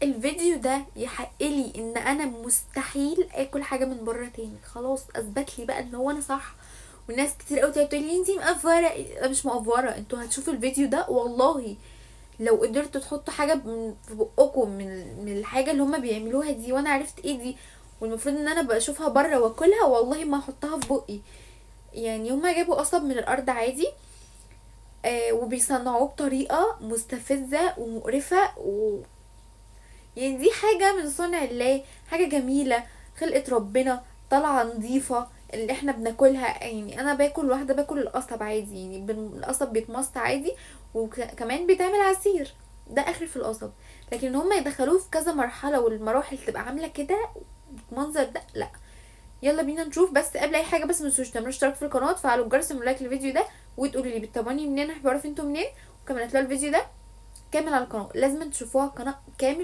الفيديو ده يحقلي ان انا مستحيل اكل حاجه من بره تاني. خلاص اثبت لي بقى ان هو انا صح. والناس كتير قوي تقول لي انتي مقفره. أنا مش مقفره، انتوا هتشوفوا الفيديو ده والله لو قدرتوا تحطوا حاجه في بقكم من الحاجه اللي هما بيعملوها دي، وانا عرفت ايه دي والمفروض ان انا بشوفها بره واكلها، والله ما هحطها في بقي. يعني هما جابوا قصب من الارض عادي، وبيصنعوه بطريقه مستفزه ومقرفه يعني دي حاجة من صنع الله، حاجة جميلة، خلقة ربنا طالعة نظيفة اللي احنا بناكلها. يعني انا باكل واحدة باكل القصب عادي، يعني القصب بيتمص عادي وكمان بيتعمل عصير، ده اخر في القصب. لكن ان هم يدخلوه في كذا مرحلة والمراحل تبقى عاملة كده المنظر ده، لا. يلا بينا نشوف. بس قبل اي حاجة بس متنسوش تعملوا اشتراك في القناة، تفعلوا الجرس، لايك للفيديو ده، وتقولوا لي بتتابعوني منين، احب اعرف انتوا منين. وكمان هتلاقوا الفيديو ده كامل على القناة، لازم تشوفوها القناة كامل.